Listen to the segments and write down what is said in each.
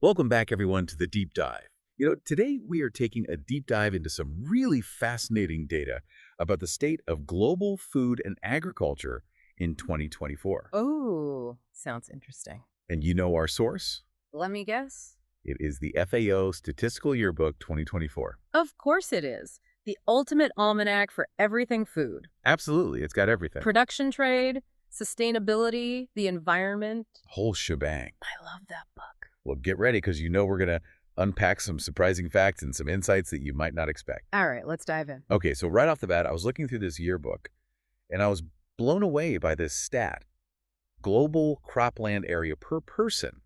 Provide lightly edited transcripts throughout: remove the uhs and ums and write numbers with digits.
Welcome back, everyone, to the Deep Dive. Today we are taking a deep dive into some really fascinating data about the state of global food and agriculture in 2024. Oh, sounds interesting. And you know our source? Let me guess. It is the FAO Statistical Yearbook 2024. Of course it is. The ultimate almanac for everything food. Absolutely, it's got everything. Production trade, sustainability, the environment. Whole shebang. I love that book. Well, get ready because we're going to unpack some surprising facts and some insights that you might not expect. All right, let's dive in. Okay, so right off the bat, I was looking through this yearbook, and I was blown away by this stat. Global cropland area per person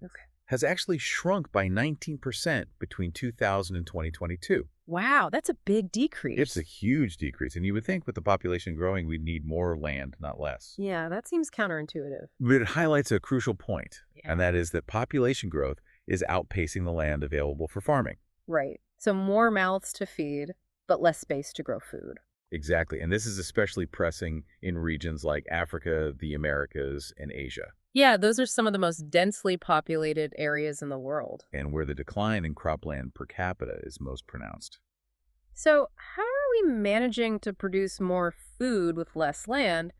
has actually shrunk by 19% between 2000 and 2022. Wow, that's a big decrease. It's a huge decrease, and you would think with the population growing, we'd need more land, not less. Yeah, that seems counterintuitive. But it highlights a crucial point, Yeah. and that is that population growth is outpacing the land available for farming. Right. So more mouths to feed, but less space to grow food. Exactly, and this is especially pressing in regions like Africa, the Americas, and Asia, Yeah, those are some of the most densely populated areas in the world. and where the decline in cropland per capita is most pronounced. So, how are we managing to produce more food with less land?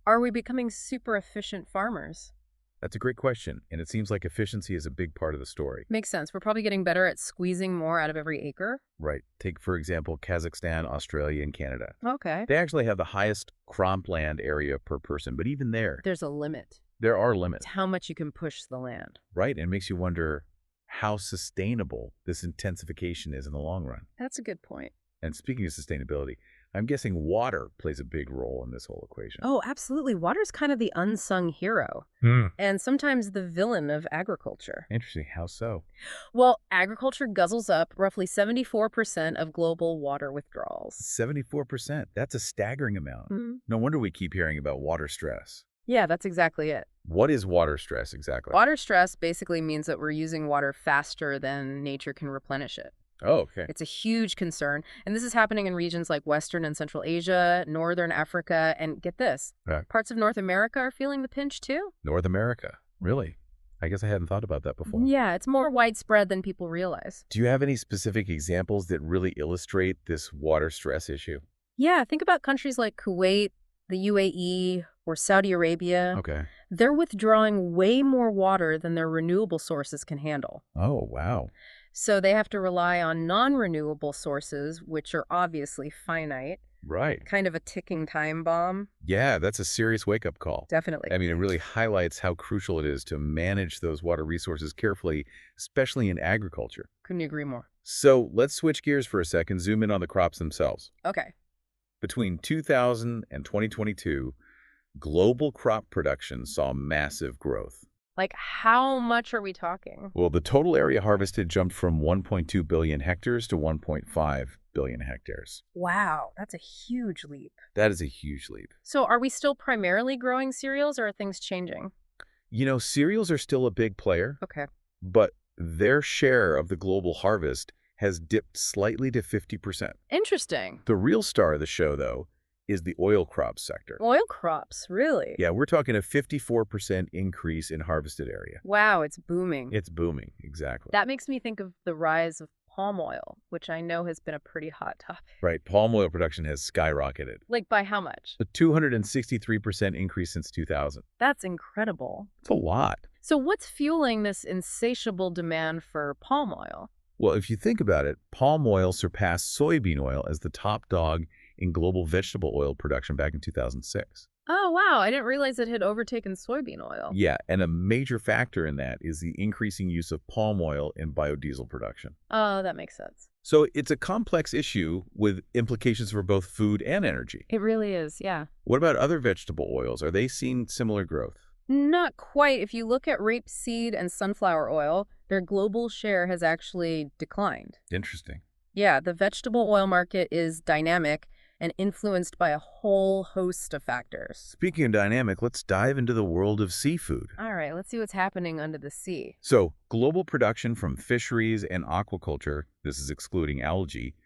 Are we becoming super efficient farmers? That's a great question, and it seems like efficiency is a big part of the story. Makes sense. We're probably getting better at squeezing more out of every acre. Right. Take, for example, Kazakhstan, Australia, and Canada. Okay. They actually have the highest cropland area per person, but even there There's a limit are limits, to how much you can push the land. right? And it makes you wonder how sustainable this intensification is in the long run. That's a good point. And speaking of sustainability, I'm guessing water plays a big role in this whole equation. Oh, absolutely. Water's kind of the unsung hero and sometimes the villain of agriculture. Interesting. How so? Well, agriculture guzzles up roughly 74% of global water withdrawals. 74%. That's a staggering amount. Mhm. No wonder we keep hearing about water stress. Yeah, that's exactly it. What is water stress exactly? Water stress basically means that we're using water faster than nature can replenish it. Oh, okay. It's a huge concern, and this is happening in regions like Western and Central Asia, Northern Africa, and get this, Yeah. parts of North America are feeling the pinch too. North America. Really? I guess I hadn't thought about that before. Yeah, it's more widespread than people realize. Do you have any specific examples that really illustrate this water stress issue? Yeah, think about countries like Kuwait, the UAE, or Saudi Arabia. Okay. They're withdrawing way more water than their renewable sources can handle. Oh, wow. So they have to rely on non-renewable sources, which are obviously finite, Right. kind of a ticking time bomb. Yeah, that's a serious wake-up call. Definitely. I mean, it really highlights how crucial it is to manage those water resources carefully, especially in agriculture. Couldn't agree more. So let's switch gears for a second, zoom in on the crops themselves. Okay. Between 2000 and 2022, global crop production saw massive growth. Like, how much are we talking? Well, the total area harvested jumped from 1.2 billion hectares to 1.5 billion hectares. Wow, that's a huge leap. That is a huge leap. So are we still primarily growing cereals, or are things changing? Cereals are still a big player, Okay. but their share of the global harvest has dipped slightly to 50%. Interesting. The real star of the show, though, is the oil crops sector. Oil crops, really? Yeah, we're talking a 54% increase in harvested area. Wow, it's booming. It's booming, exactly. That makes me think of the rise of palm oil, which I know has been a pretty hot topic. Right, palm oil production has skyrocketed. Like, by how much? A 263% increase since 2000. That's incredible. It's a lot. So what's fueling this insatiable demand for palm oil? Well, if you think about it, palm oil surpassed soybean oil as the top dog in global vegetable oil production back in 2006. Oh, wow, I didn't realize it had overtaken soybean oil. Yeah, and a major factor in that is the increasing use of palm oil in biodiesel production. Oh, that makes sense. So it's a complex issue with implications for both food and energy. It really is, yeah. What about other vegetable oils? Are they seeing similar growth? Not quite. If you look at rapeseed and sunflower oil, their global share has actually declined. Interesting. Yeah, the vegetable oil market is dynamic and influenced by a whole host of factors. Speaking of dynamic, let's dive into the world of seafood. All right, let's see what's happening under the sea. So, global production from fisheries and aquaculture, this is excluding algae,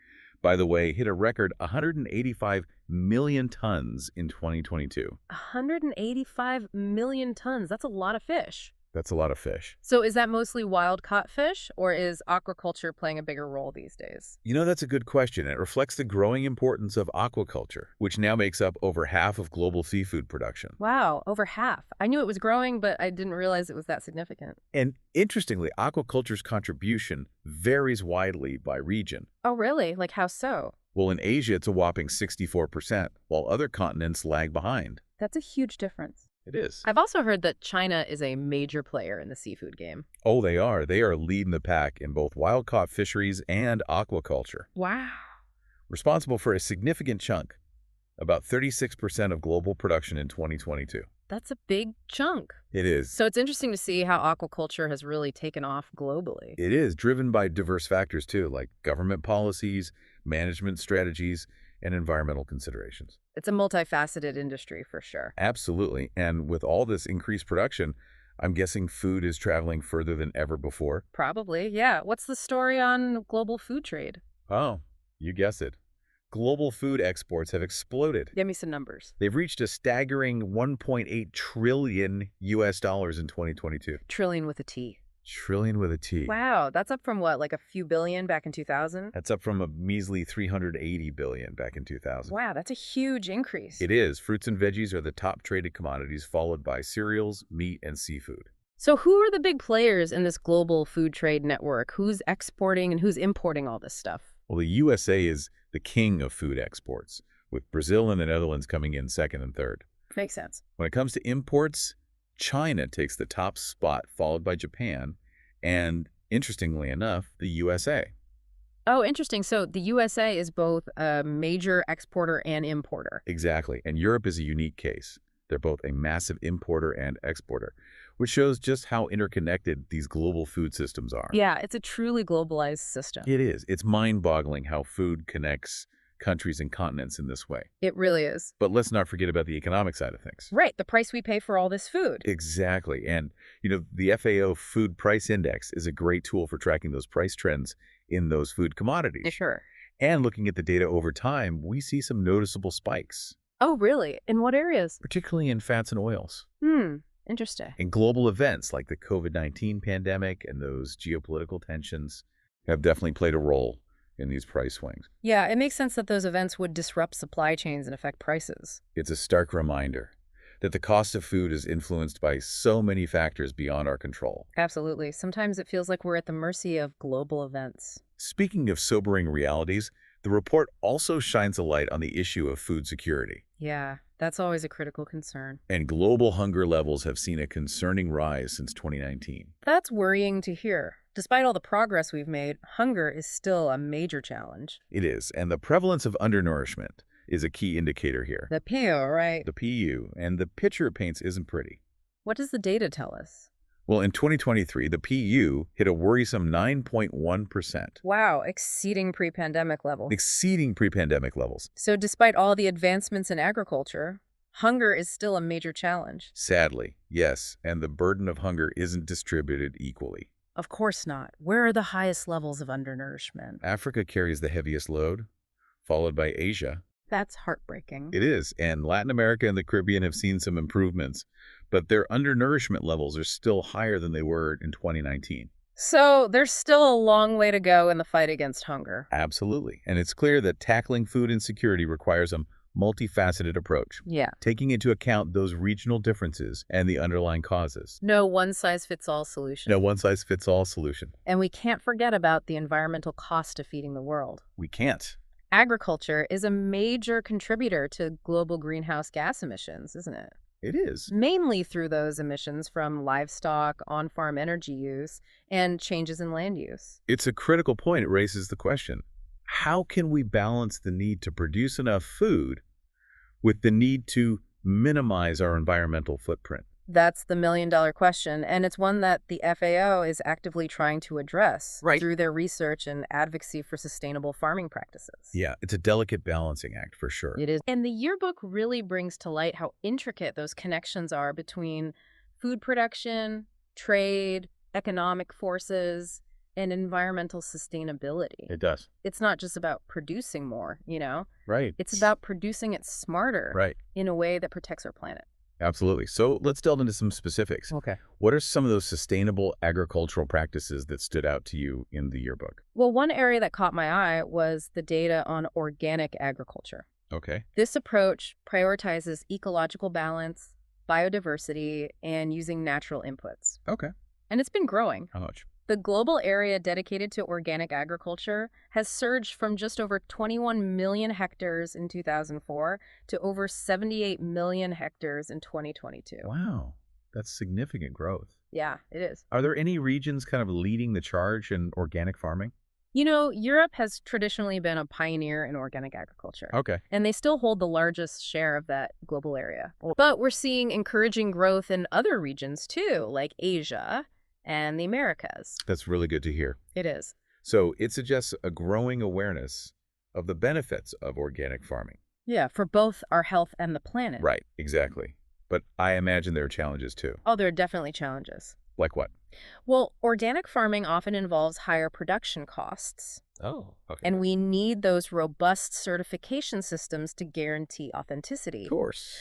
by the way, hit a record 185 million tons in 2022. 185 million tons. That's a lot of fish. That's a lot of fish. So is that mostly wild-caught fish, or is aquaculture playing a bigger role these days? You know, that's a good question. It reflects the growing importance of aquaculture, which now makes up over half of global seafood production. Wow, over half. I knew it was growing, but I didn't realize it was that significant. And interestingly, aquaculture's contribution varies widely by region. Oh, really? Like how so? Well, in Asia, it's a whopping 64%, while other continents lag behind. That's a huge difference. It is. I've also heard that China is a major player in the seafood game. Oh, they are. They are leading the pack in both wild-caught fisheries and aquaculture, Wow. responsible for a significant chunk, about 36% of global production in 2022. That's a big chunk. It is. So it's interesting to see how aquaculture has really taken off globally. It is driven by diverse factors, too, like government policies, management strategies, and environmental considerations. It's a multifaceted industry for sure. Absolutely. And with all this increased production, I'm guessing food is traveling further than ever before. Probably, yeah. What's the story on global food trade? Oh, you guessed it. Global food exports have exploded. Give me some numbers. They've reached a staggering 1.8 trillion US dollars in 2022. Trillion with a T. Trillion with a T. Wow, that's up from what, like a few billion back in 2000? That's up from a measly 380 billion back in 2000. Wow, that's a huge increase. It is. Fruits and veggies are the top traded commodities, followed by cereals, meat, and seafood. So who are the big players in this global food trade network? Who's exporting and who's importing all this stuff? Well, the USA is the king of food exports, with Brazil and the Netherlands coming in second and third. Makes sense. When it comes to imports, China takes the top spot, followed by Japan, and, interestingly enough, the USA. Oh, interesting. So the USA is both a major exporter and importer. Exactly. And Europe is a unique case. They're both a massive importer and exporter, which shows just how interconnected these global food systems are. Yeah, it's a truly globalized system. It is. It's mind-boggling how food connects countries and continents in this way. It really is. But let's not forget about the economic side of things. Right, the price we pay for all this food. Exactly. And, the FAO Food Price Index is a great tool for tracking those price trends in those food commodities. Sure. And looking at the data over time, we see some noticeable spikes, Oh, really? In what areas? particularly in fats and oils. Interesting. And global events like the COVID-19 pandemic and those geopolitical tensions have definitely played a role in these price swings. Yeah, it makes sense that those events would disrupt supply chains and affect prices. It's a stark reminder that the cost of food is influenced by so many factors beyond our control. Absolutely. Sometimes it feels like we're at the mercy of global events. Speaking of sobering realities, the report also shines a light on the issue of food security. Yeah, that's always a critical concern. And global hunger levels have seen a concerning rise since 2019. That's worrying to hear. Despite all the progress we've made, hunger is still a major challenge. It is, and the prevalence of undernourishment is a key indicator here. The PO, right? The PU, and the picture it paints isn't pretty. What does the data tell us? Well, in 2023, the PU hit a worrisome 9.1%, Wow, exceeding pre-pandemic levels. exceeding pre-pandemic levels. So despite all the advancements in agriculture, hunger is still a major challenge. Sadly, yes, and the burden of hunger isn't distributed equally. Of course not. Where are the highest levels of undernourishment? Africa carries the heaviest load, followed by Asia. That's heartbreaking. It is, and Latin America and the Caribbean have seen some improvements, but their undernourishment levels are still higher than they were in 2019. So there's still a long way to go in the fight against hunger. Absolutely, and it's clear that tackling food insecurity requires a multifaceted approach, Yeah. taking into account those regional differences and the underlying causes. No one-size-fits-all solution. No one-size-fits-all solution. And we can't forget about the environmental cost of feeding the world. We can't. Agriculture is a major contributor to global greenhouse gas emissions, isn't it? It is. Mainly through those emissions from livestock, on-farm energy use, and changes in land use. It's a critical point. It raises the question, how can we balance the need to produce enough food with the need to minimize our environmental footprint? That's the million-dollar question, and it's one that the FAO is actively trying to address through their research and advocacy for sustainable farming practices. Yeah, it's a delicate balancing act for sure. It is. And the yearbook really brings to light how intricate those connections are between food production, trade, economic forces, and environmental sustainability. It does. It's not just about producing more, Right. It's about producing it smarter Right. in a way that protects our planet. Absolutely. So let's delve into some specifics. Okay. What are some of those sustainable agricultural practices that stood out to you in the yearbook? Well, one area that caught my eye was the data on organic agriculture. Okay. This approach prioritizes ecological balance, biodiversity, and using natural inputs. Okay. And it's been growing. How much? The global area dedicated to organic agriculture has surged from just over 21 million hectares in 2004 to over 78 million hectares in 2022. Wow. That's significant growth. Yeah, it is. Are there any regions kind of leading the charge in organic farming? You know, Europe has traditionally been a pioneer in organic agriculture. Okay. And they still hold the largest share of that global area. But we're seeing encouraging growth in other regions too, like Asia and the Americas. That's really good to hear. It is. So it suggests a growing awareness of the benefits of organic farming. Yeah, for both our health and the planet. Right, exactly. But I imagine there are challenges too. Oh, there are definitely challenges. Like what? Well, organic farming often involves higher production costs, Oh, okay. and we need those robust certification systems to guarantee authenticity. Of course.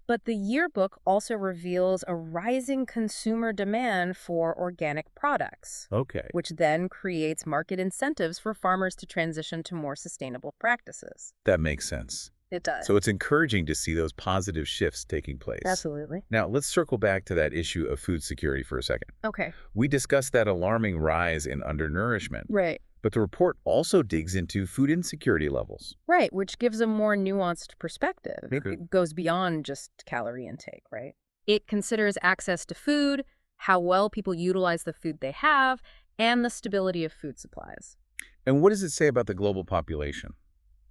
But the yearbook also reveals a rising consumer demand for organic products, Okay. which then creates market incentives for farmers to transition to more sustainable practices. That makes sense. It does. So it's encouraging to see those positive shifts taking place. Absolutely. Now, let's circle back to that issue of food security for a second. Okay. We discussed that alarming rise in undernourishment, Right. but the report also digs into food insecurity levels. Right, which gives a more nuanced perspective. Okay. It goes beyond just calorie intake, right? It considers access to food, how well people utilize the food they have, and the stability of food supplies. And what does it say about the global population?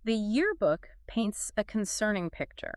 The yearbook paints a concerning picture.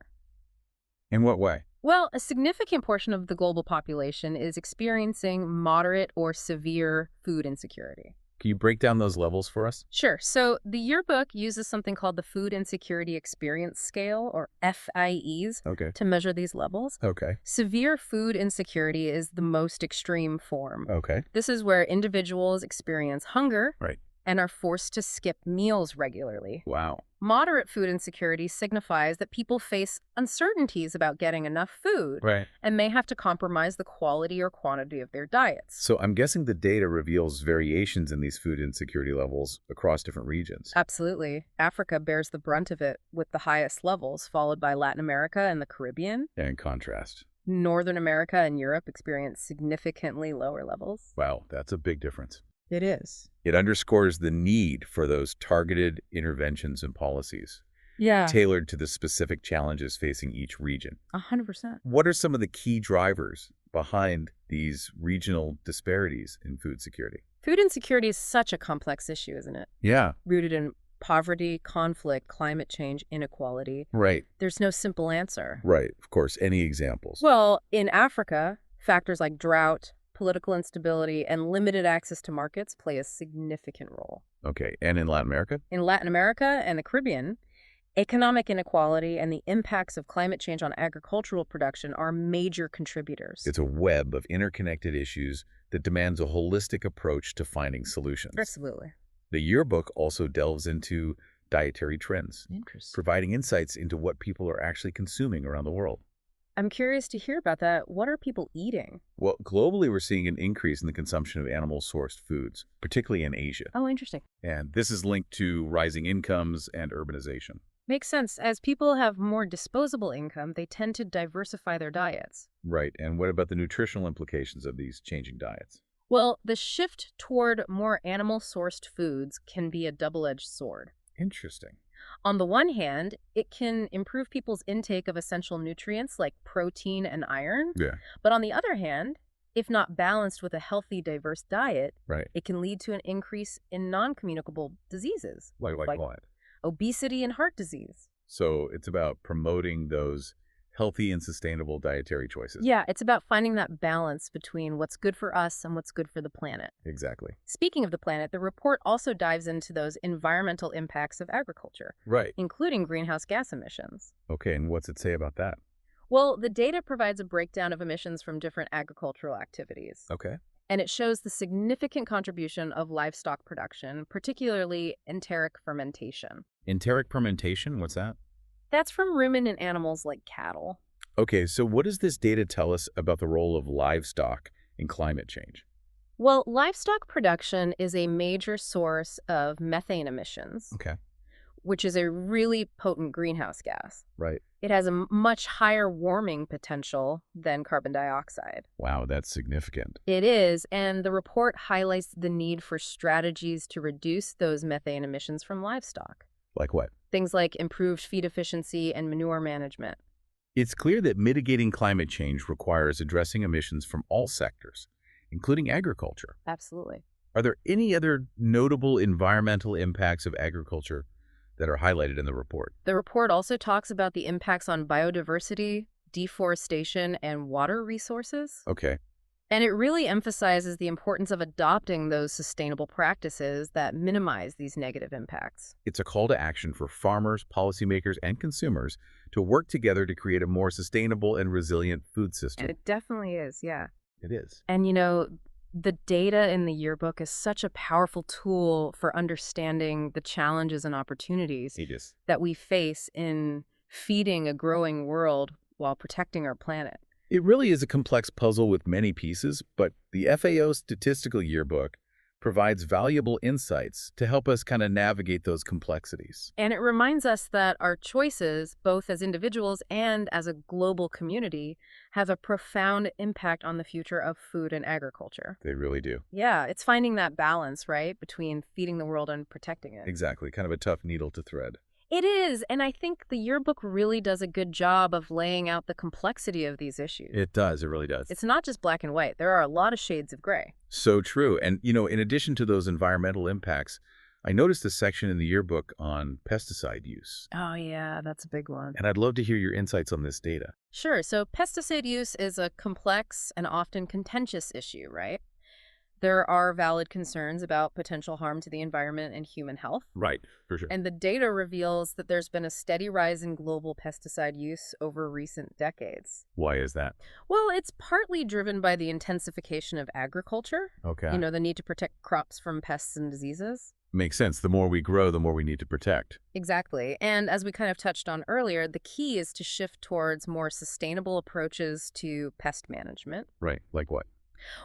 In what way? Well, a significant portion of the global population is experiencing moderate or severe food insecurity. Can you break down those levels for us? Sure. So the yearbook uses something called the Food Insecurity Experience Scale, or FIEs, Okay. to measure these levels. Okay. Severe food insecurity is the most extreme form. Okay. This is where individuals experience hunger Right. and are forced to skip meals regularly. Wow. Moderate food insecurity signifies that people face uncertainties about getting enough food Right. and may have to compromise the quality or quantity of their diets. So I'm guessing the data reveals variations in these food insecurity levels across different regions. Absolutely. Africa bears the brunt of it with the highest levels, followed by Latin America and the Caribbean. In contrast. Northern America and Europe experience significantly lower levels. Wow, that's a big difference. It is. It underscores the need for those targeted interventions and policies Yeah, tailored to the specific challenges facing each region. 100%. What are some of the key drivers behind these regional disparities in food security? Food insecurity is such a complex issue, isn't it? Yeah, Rooted in poverty, conflict, climate change, inequality. right, There's no simple answer. right. Of course, any examples? Well, in Africa, factors like drought, political instability, and limited access to markets play a significant role. Okay, and in Latin America? In Latin America and the Caribbean, economic inequality and the impacts of climate change on agricultural production are major contributors. It's a web of interconnected issues that demands a holistic approach to finding solutions. Absolutely. The yearbook also delves into dietary trends, Interesting. providing insights into what people are actually consuming around the world. I'm curious to hear about that. What are people eating? Well, globally, we're seeing an increase in the consumption of animal-sourced foods, particularly in Asia. Oh, interesting. And this is linked to rising incomes and urbanization. Makes sense. As people have more disposable income, they tend to diversify their diets. Right. And what about the nutritional implications of these changing diets? Well, the shift toward more animal-sourced foods can be a double-edged sword. Interesting. On the one hand, it can improve people's intake of essential nutrients like protein and iron. Yeah. But on the other hand, if not balanced with a healthy, diverse diet, Right. it can lead to an increase in non-communicable diseases, Like Like- what? obesity and heart disease. So it's about promoting those healthy and sustainable dietary choices. Yeah, it's about finding that balance between what's good for us and what's good for the planet. Exactly. Speaking of the planet, the report also dives into those environmental impacts of agriculture, Right. including greenhouse gas emissions. Okay. And what's it say about that? Well, the data provides a breakdown of emissions from different agricultural activities, Okay. and it shows the significant contribution of livestock production, particularly enteric fermentation. Enteric fermentation, what's that? That's from ruminant animals like cattle. Okay, so what does this data tell us about the role of livestock in climate change? Well, livestock production is a major source of methane emissions, Okay. which is a really potent greenhouse gas. Right. It has a much higher warming potential than carbon dioxide. Wow, that's significant. It is, and the report highlights the need for strategies to reduce those methane emissions from livestock. Like what? Things like improved feed efficiency and manure management. It's clear that mitigating climate change requires addressing emissions from all sectors, including agriculture. Absolutely. Are there any other notable environmental impacts of agriculture that are highlighted in the report? The report also talks about the impacts on biodiversity, deforestation, and water resources. Okay. And it really emphasizes the importance of adopting those sustainable practices that minimize these negative impacts. It's a call to action for farmers, policymakers, and consumers to work together to create a more sustainable and resilient food system. And it definitely is, yeah. It is. And you know, the data in the yearbook is such a powerful tool for understanding the challenges and opportunities Aegis. that we face in feeding a growing world while protecting our planet. It really is a complex puzzle with many pieces, but the FAO Statistical Yearbook provides valuable insights to help us kind of navigate those complexities. And it reminds us that our choices, both as individuals and as a global community, have a profound impact on the future of food and agriculture. They really do. Yeah, it's finding that balance, right, between feeding the world and protecting it. Exactly. Kind of a tough needle to thread. It is, and I think the yearbook really does a good job of laying out the complexity of these issues. It does. It really does. It's not just black and white. There are a lot of shades of gray. So true. And, in addition to those environmental impacts, I noticed a section in the yearbook on pesticide use. Oh, yeah, that's a big one. And I'd love to hear your insights on this data. Sure. So pesticide use is a complex and often contentious issue, right? There are valid concerns about potential harm to the environment and human health. Right, for sure. And the data reveals that there's been a steady rise in global pesticide use over recent decades. Why is that? Well, it's partly driven by the intensification of agriculture. Okay. The need to protect crops from pests and diseases. Makes sense. The more we grow, the more we need to protect. Exactly. And as we kind of touched on earlier, the key is to shift towards more sustainable approaches to pest management. Right. Like what?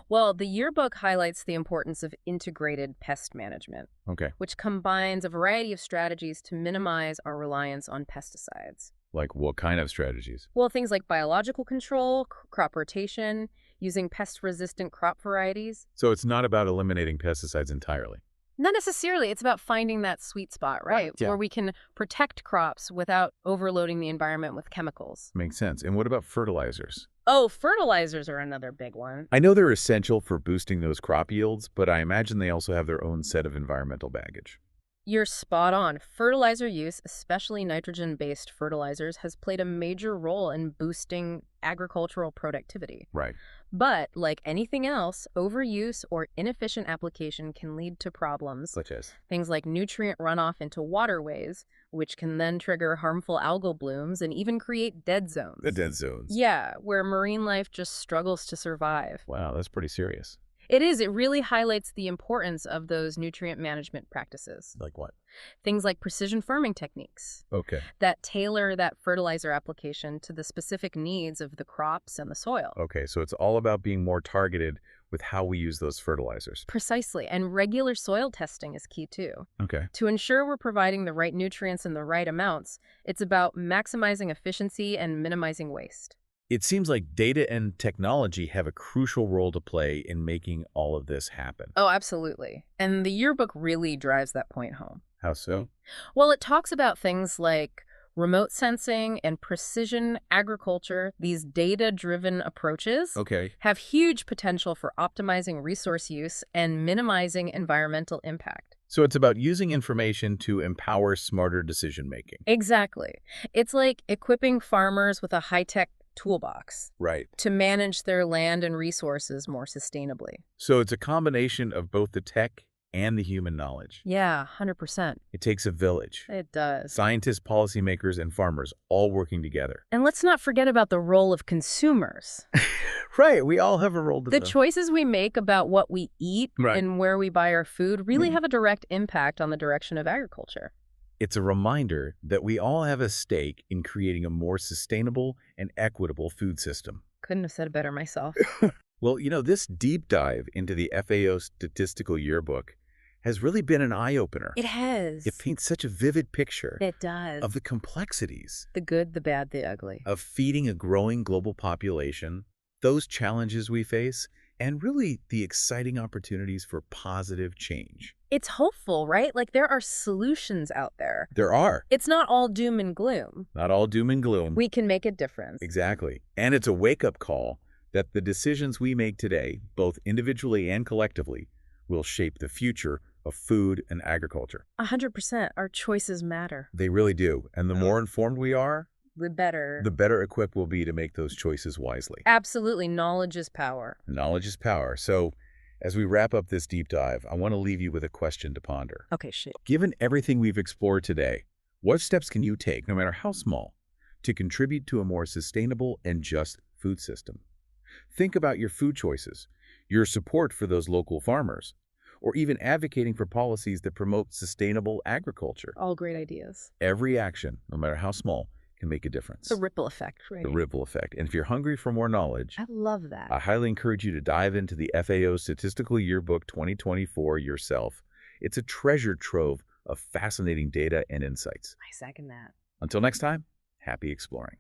Well, the yearbook highlights the importance of integrated pest management, Okay. which combines a variety of strategies to minimize our reliance on pesticides. Like what kind of strategies? Well, things like biological control, crop rotation, using pest-resistant crop varieties. So it's not about eliminating pesticides entirely. Not necessarily. It's about finding that sweet spot, right? Yeah. Where we can protect crops without overloading the environment with chemicals. Makes sense. And what about fertilizers? Oh, fertilizers are another big one. I know they're essential for boosting those crop yields, but I imagine they also have their own set of environmental baggage. You're spot on. Fertilizer use, especially nitrogen-based fertilizers, has played a major role in boosting agricultural productivity. Right. But, like anything else, overuse or inefficient application can lead to problems. Such as? Things like nutrient runoff into waterways, which can then trigger harmful algal blooms and even create dead zones. The dead zones. Yeah, where marine life just struggles to survive. Wow, that's pretty serious. It is. It really highlights the importance of those nutrient management practices. Like what? Things like precision farming techniques Okay. that tailor that fertilizer application to the specific needs of the crops and the soil. Okay, so it's all about being more targeted with how we use those fertilizers. Precisely. And regular soil testing is key too. Okay. To ensure we're providing the right nutrients in the right amounts, it's about maximizing efficiency and minimizing waste. It seems like data and technology have a crucial role to play in making all of this happen. Oh, absolutely. And the yearbook really drives that point home. How so? Well, it talks about things like remote sensing and precision agriculture. These data-driven approaches Okay. have huge potential for optimizing resource use and minimizing environmental impact. So it's about using information to empower smarter decision-making. Exactly. It's like equipping farmers with a high-tech toolbox Right. to manage their land and resources more sustainably. So it's a combination of both the tech and the human knowledge. Yeah, 100%. It takes a village. It does. Scientists, policymakers, and farmers all working together. And let's not forget about the role of consumers. Right. We all have a role to The play. choices we make about what we eat Right. and where we buy our food really have a direct impact on the direction of agriculture. It's a reminder that we all have a stake in creating a more sustainable and equitable food system. Couldn't have said it better myself. Well, this deep dive into the FAO Statistical Yearbook has really been an eye-opener. It has. It paints such a vivid picture It does. of the complexities The good, the bad, the ugly. of feeding a growing global population, those challenges we face, and really the exciting opportunities for positive change. It's hopeful, right? Like there are solutions out there. There are. It's not all doom and gloom. Not all doom and gloom. We can make a difference. Exactly. And it's a wake-up call that the decisions we make today, both individually and collectively, will shape the future of food and agriculture. 100%. Our choices matter. They really do. And the more informed we are, The better. the better equipped we'll be to make those choices wisely. Absolutely. Knowledge is power. Knowledge is power. So as we wrap up this deep dive, I want to leave you with a question to ponder. Okay, shit. Given everything we've explored today, what steps can you take, no matter how small, to contribute to a more sustainable and just food system? Think about your food choices, your support for those local farmers, or even advocating for policies that promote sustainable agriculture. All great ideas. Every action, no matter how small, can make a difference. The ripple effect, right? The ripple effect. And if you're hungry for more knowledge, I love that. I highly encourage you to dive into the FAO Statistical Yearbook 2024 yourself. It's a treasure trove of fascinating data and insights. I second that. Until next time, happy exploring.